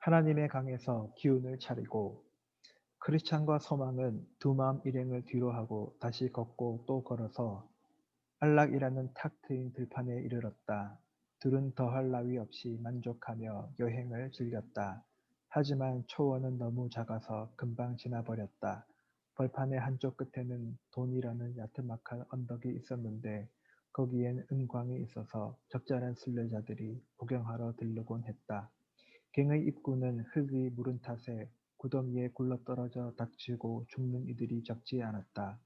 하나님의 강에서 기운을 차리고 크리스찬과 소망은 두 마음 일행을 뒤로하고 다시 걷고 또 걸어서 안락이라는 탁 트인 들판에 이르렀다. 둘은 더할 나위 없이 만족하며 여행을 즐겼다. 하지만 초원은 너무 작아서 금방 지나버렸다. 벌판의 한쪽 끝에는 돈이라는 야트막한 언덕이 있었는데 거기엔 은광이 있어서 적절한 순례자들이 구경하러 들르곤 했다. 갱의 입구는 흙이 무른 탓에 구덩이에 굴러떨어져 닥치고 죽는 이들이 적지 않았다.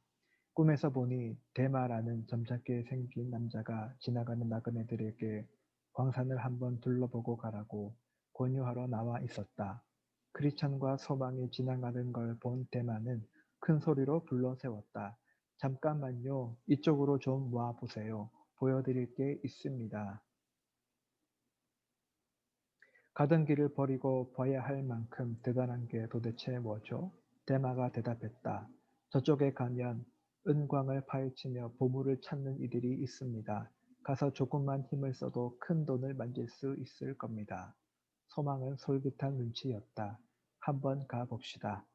꿈에서 보니 대마라는 점잖게 생긴 남자가 지나가는 나그네들에게 광산을 한번 둘러보고 가라고 권유하러 나와 있었다. 크리스찬과 소망이 지나가는 걸 본 대마는 큰 소리로 불러 세웠다. 잠깐만요. 이쪽으로 좀 와 보세요. 보여드릴 게 있습니다. 가던 길을 버리고 봐야 할 만큼 대단한 게 도대체 뭐죠? 대마가 대답했다. 저쪽에 가면 은광을 파헤치며 보물을 찾는 이들이 있습니다. 가서 조금만 힘을 써도 큰 돈을 만질 수 있을 겁니다. 소망은 솔깃한 눈치였다. 한번 가봅시다.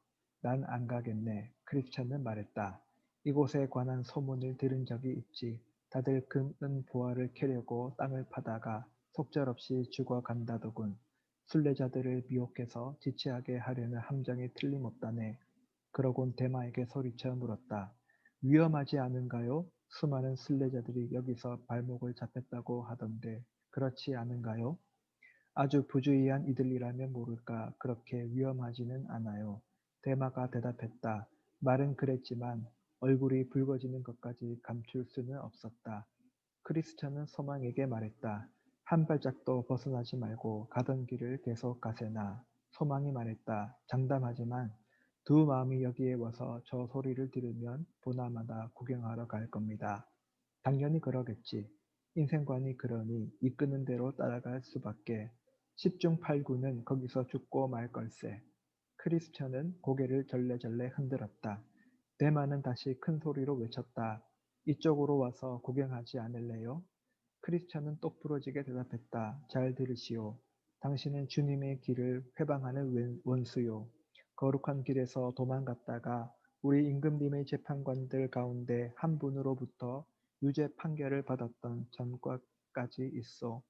난 안 가겠네. 크리스찬은 말했다. 이곳에 관한 소문을 들은 적이 있지. 다들 금, 은, 보화를 캐려고 땅을 파다가 속절없이 죽어간다더군. 순례자들을 미혹해서 지체하게 하려는 함정이 틀림없다네. 그러곤 대마에게 소리쳐 물었다. 위험하지 않은가요? 수많은 순례자들이 여기서 발목을 잡혔다고 하던데 그렇지 않은가요? 아주 부주의한 이들이라면 모를까 그렇게 위험하지는 않아요. 대마가 대답했다. 말은 그랬지만 얼굴이 붉어지는 것까지 감출 수는 없었다. 크리스천은 소망에게 말했다. 한 발짝도 벗어나지 말고 가던 길을 계속 가세나. 소망이 말했다. 장담하지만 두 마음이 여기에 와서 저 소리를 들으면 보나마나 구경하러 갈 겁니다. 당연히 그러겠지. 인생관이 그러니 이끄는 대로 따라갈 수밖에. 10중 8구는 거기서 죽고 말 걸세. 크리스천은 고개를 절레절레 흔들었다. 대마는 다시 큰 소리로 외쳤다. 이쪽으로 와서 구경하지 않을래요? 크리스천은 똑부러지게 대답했다. 잘 들으시오. 당신은 주님의 길을 회방하는 원수요. 거룩한 길에서 도망갔다가 우리 임금님의 재판관들 가운데 한 분으로부터 유죄 판결을 받았던 전과까지 있어.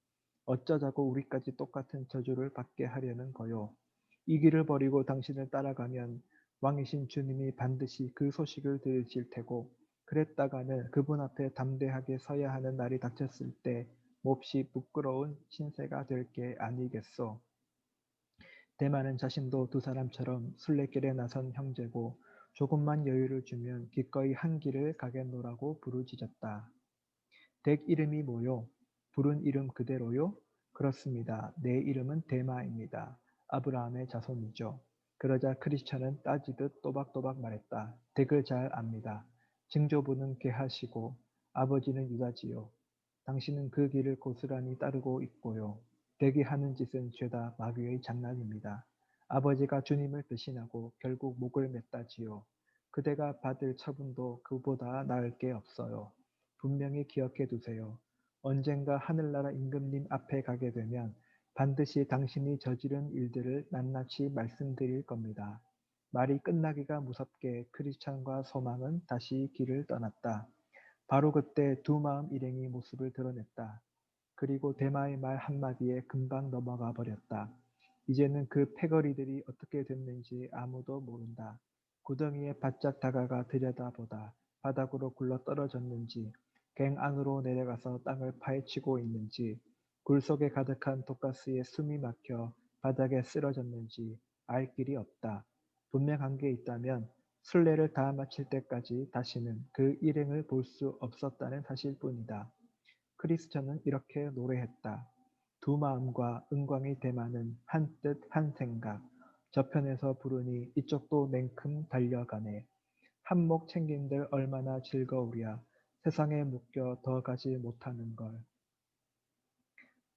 어쩌자고 우리까지 똑같은 저주를 받게 하려는 거요. 이 길을 버리고 당신을 따라가면 왕이신 주님이 반드시 그 소식을 들으실 테고 그랬다가는 그분 앞에 담대하게 서야 하는 날이 닥쳤을 때 몹시 부끄러운 신세가 될 게 아니겠소. 대만은 자신도 두 사람처럼 순례길에 나선 형제고 조금만 여유를 주면 기꺼이 한 길을 가겠노라고 부르짖었다. 댁 이름이 뭐요? 부른 이름 그대로요? 그렇습니다. 내 이름은 데마입니다. 아브라함의 자손이죠. 그러자 크리스찬은 따지듯 또박또박 말했다. 댁을 잘 압니다. 증조부는 계하시고 아버지는 유다지요. 당신은 그 길을 고스란히 따르고 있고요. 댁이 하는 짓은 죄다 마귀의 장난입니다. 아버지가 주님을 배신하고 결국 목을 맸다지요. 그대가 받을 처분도 그보다 나을 게 없어요. 분명히 기억해 두세요. 언젠가 하늘나라 임금님 앞에 가게 되면 반드시 당신이 저지른 일들을 낱낱이 말씀드릴 겁니다. 말이 끝나기가 무섭게 크리스찬과 소망은 다시 길을 떠났다. 바로 그때 두 마음 일행이 모습을 드러냈다. 그리고 대마의 말 한마디에 금방 넘어가 버렸다. 이제는 그 패거리들이 어떻게 됐는지 아무도 모른다. 구덩이에 바짝 다가가 들여다보다 바닥으로 굴러 떨어졌는지 갱 안으로 내려가서 땅을 파헤치고 있는지 굴 속에 가득한 독가스에 숨이 막혀 바닥에 쓰러졌는지 알 길이 없다. 분명한 게 있다면 순례를 다 마칠 때까지 다시는 그 일행을 볼 수 없었다는 사실뿐이다. 크리스천은 이렇게 노래했다. 두 마음과 은광의 대마는 한 뜻 한 생각. 저편에서 부르니 이쪽도 냉큼 달려가네. 한 몫 챙긴들 얼마나 즐거우랴. 세상에 묶여 더 가지 못하는 걸.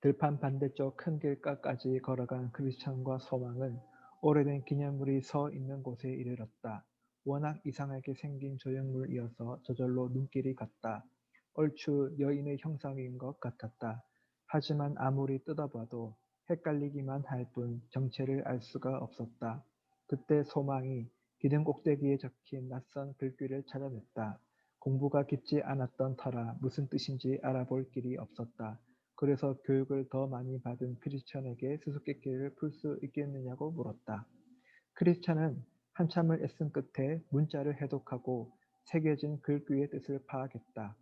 들판 반대쪽 큰 길가까지 걸어간 크리스천과 소망은 오래된 기념물이 서 있는 곳에 이르렀다. 워낙 이상하게 생긴 조형물이어서 저절로 눈길이 갔다. 얼추 여인의 형상인 것 같았다. 하지만 아무리 뜯어봐도 헷갈리기만 할 뿐 정체를 알 수가 없었다. 그때 소망이 기둥 꼭대기에 적힌 낯선 글귀를 찾아냈다. 공부가 깊지 않았던 터라 무슨 뜻인지 알아볼 길이 없었다. 그래서 교육을 더 많이 받은 크리스천에게 수수께끼를 풀 수 있겠느냐고 물었다. 크리스천은 한참을 애쓴 끝에 문자를 해독하고 새겨진 글귀의 뜻을 파악했다.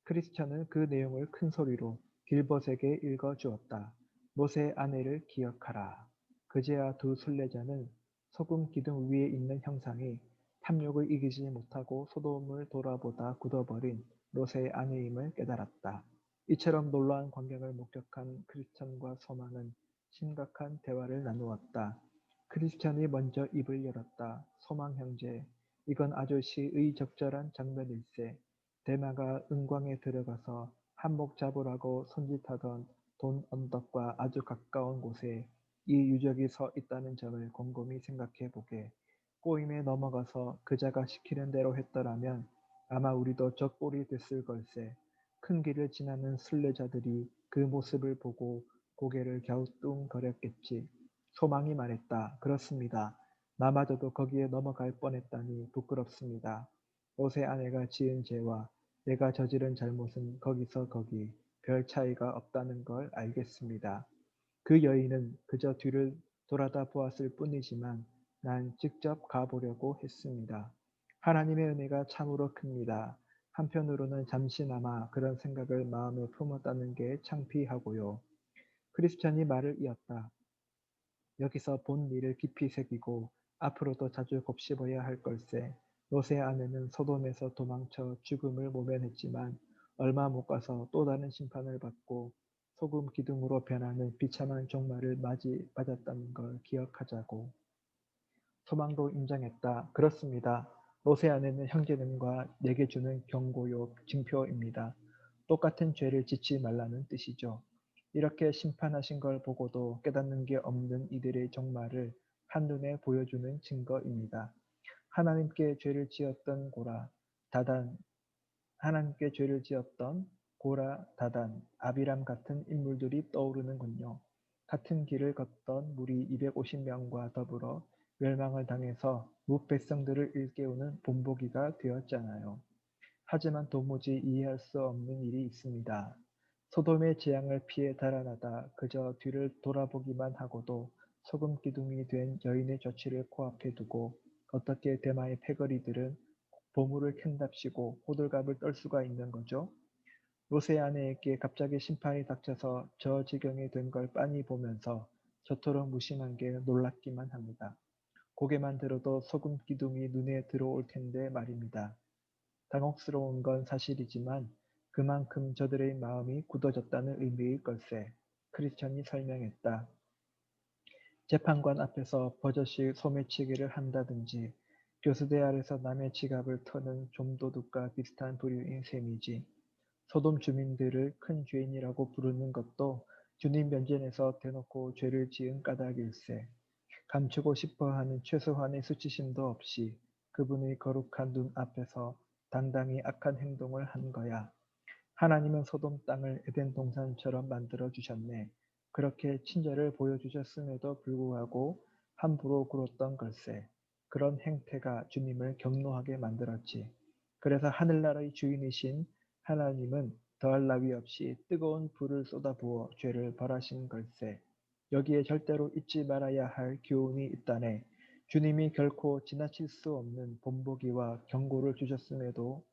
크리스천은 그 내용을 큰 소리로 길벗에게 읽어주었다. 못의 아내를 기억하라. 그제야 두 순례자는 소금 기둥 위에 있는 형상이 탐욕을 이기지 못하고 소돔을 돌아보다 굳어버린 롯의 아내임을 깨달았다. 이처럼 놀라운 광경을 목격한 크리스천과 소망은 심각한 대화를 나누었다. 크리스천이 먼저 입을 열었다. 소망 형제, 이건 아주 시의 적절한 장면일세. 대마가 은광에 들어가서 한몫 잡으라고 손짓하던 돈 언덕과 아주 가까운 곳에 이 유적이 서 있다는 점을 곰곰이 생각해 보게. 꼬임에 넘어가서 그자가 시키는 대로 했더라면 아마 우리도 저 꼴이 됐을 걸세. 큰 길을 지나는 순례자들이 그 모습을 보고 고개를 갸우뚱거렸겠지. 소망이 말했다. 그렇습니다. 나마저도 거기에 넘어갈 뻔했다니 부끄럽습니다. 롯의 아내가 지은 죄와 내가 저지른 잘못은 거기서 거기 별 차이가 없다는 걸 알겠습니다. 그 여인은 그저 뒤를 돌아다 보았을 뿐이지만 난 직접 가보려고 했습니다. 하나님의 은혜가 참으로 큽니다. 한편으로는 잠시나마 그런 생각을 마음에 품었다는 게 창피하고요. 크리스천이 말을 이었다. 여기서 본 일을 깊이 새기고 앞으로도 자주 곱씹어야 할 걸세. 롯의 아내는 소돔에서 도망쳐 죽음을 모면했지만 얼마 못 가서 또 다른 심판을 받고 소금 기둥으로 변하는 비참한 종말을 맞았다는 걸 기억하자고. 소망도 인정했다. 그렇습니다. 롯의 아내는 형제님과 내게 주는 경고요, 징표입니다. 똑같은 죄를 짓지 말라는 뜻이죠. 이렇게 심판하신 걸 보고도 깨닫는 게 없는 이들의 종말을 한눈에 보여주는 증거입니다. 하나님께 죄를 지었던 고라, 다단, 하나님께 죄를 지었던 고라, 다단, 아비람 같은 인물들이 떠오르는군요. 같은 길을 걷던 무리 250명과 더불어 멸망을 당해서 뭇백성들을 일깨우는 본보기가 되었잖아요. 하지만 도무지 이해할 수 없는 일이 있습니다. 소돔의 재앙을 피해 달아나다 그저 뒤를 돌아보기만 하고도 소금 기둥이 된 여인의 조치를 코앞에 두고 어떻게 대마의 패거리들은 보물을 캔답시고 호들갑을 떨 수가 있는 거죠? 롯의 아내에게 갑자기 심판이 닥쳐서 저 지경이 된 걸 빤히 보면서 저토록 무심한 게 놀랍기만 합니다. 고개만 들어도 소금 기둥이 눈에 들어올 텐데 말입니다. 당혹스러운 건 사실이지만 그만큼 저들의 마음이 굳어졌다는 의미일 걸세. 크리스천이 설명했다. 재판관 앞에서 버젓이 소매치기를 한다든지 교수대 아래서 남의 지갑을 터는 좀도둑과 비슷한 부류인 셈이지. 소돔 주민들을 큰 죄인이라고 부르는 것도 주님 면전에서 대놓고 죄를 지은 까닭일세. 감추고 싶어하는 최소한의 수치심도 없이 그분의 거룩한 눈 앞에서 당당히 악한 행동을 한 거야. 하나님은 소돔 땅을 에덴 동산처럼 만들어 주셨네. 그렇게 친절을 보여주셨음에도 불구하고 함부로 굴었던 걸세. 그런 행태가 주님을 경노하게 만들었지. 그래서 하늘나라의 주인이신 하나님은 더할 나위 없이 뜨거운 불을 쏟아부어 죄를 벌하신 걸세. 여기에 절대로 잊지 말아야 할 교훈이 있다네. 주님이 결코 지나칠 수 없는 본보기와 경고를 주셨음에도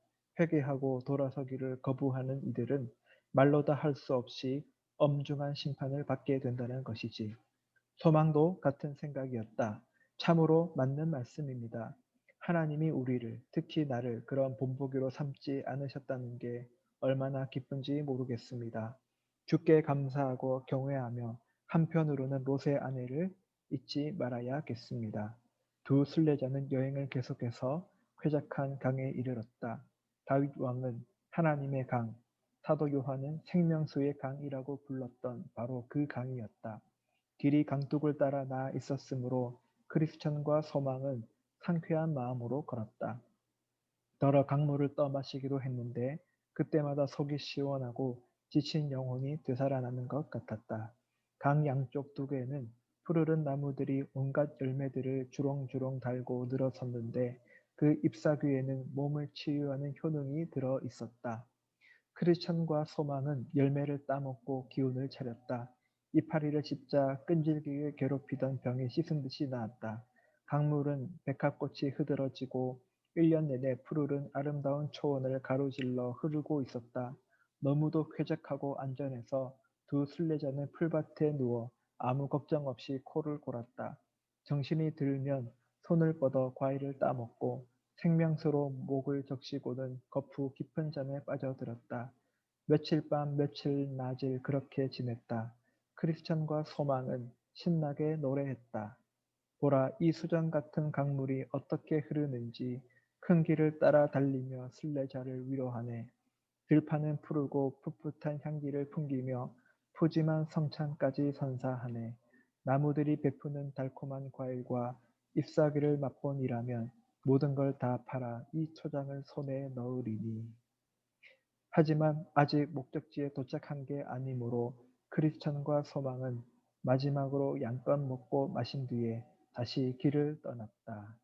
회개하고 돌아서기를 거부하는 이들은 말로 다 할 수 없이 엄중한 심판을 받게 된다는 것이지. 소망도 같은 생각이었다. 참으로 맞는 말씀입니다. 하나님이 우리를, 특히 나를 그런 본보기로 삼지 않으셨다는 게 얼마나 기쁜지 모르겠습니다. 주께 감사하고 경외하며 한편으로는 롯의 아내를 잊지 말아야겠습니다. 두 순례자는 여행을 계속해서 쾌적한 강에 이르렀다. 다윗 왕은 하나님의 강, 사도 요한은 생명수의 강이라고 불렀던 바로 그 강이었다. 길이 강둑을 따라 나아 있었으므로 크리스천과 소망은 상쾌한 마음으로 걸었다. 더러 강물을 떠마시기로 했는데 그때마다 속이 시원하고 지친 영혼이 되살아나는 것 같았다. 강 양쪽 두개는 푸르른 나무들이 온갖 열매들을 주렁주렁 달고 늘어섰는데 그 잎사귀에는 몸을 치유하는 효능이 들어 있었다. 크리스천과 소망은 열매를 따먹고 기운을 차렸다. 이파리를 씹자 끈질기게 괴롭히던 병이 씻은 듯이 나았다. 강물은 백합꽃이 흐드러지고 1년 내내 푸르른 아름다운 초원을 가로질러 흐르고 있었다. 너무도 쾌적하고 안전해서 두 순례자는 풀밭에 누워 아무 걱정 없이 코를 골았다. 정신이 들면 손을 뻗어 과일을 따먹고 생명수로 목을 적시고는 거푸 깊은 잠에 빠져들었다. 며칠 밤 며칠 낮을 그렇게 지냈다. 크리스천과 소망은 신나게 노래했다. 보라, 이 수정 같은 강물이 어떻게 흐르는지 큰 길을 따라 달리며 순례자를 위로하네. 들판은 푸르고 풋풋한 향기를 풍기며 푸짐한 성찬까지 선사하네. 나무들이 베푸는 달콤한 과일과 잎사귀를 맛본이라면 모든 걸 다 팔아 이 초장을 손에 넣으리니. 하지만 아직 목적지에 도착한 게 아니므로 크리스천과 소망은 마지막으로 양껏 먹고 마신 뒤에 다시 길을 떠났다.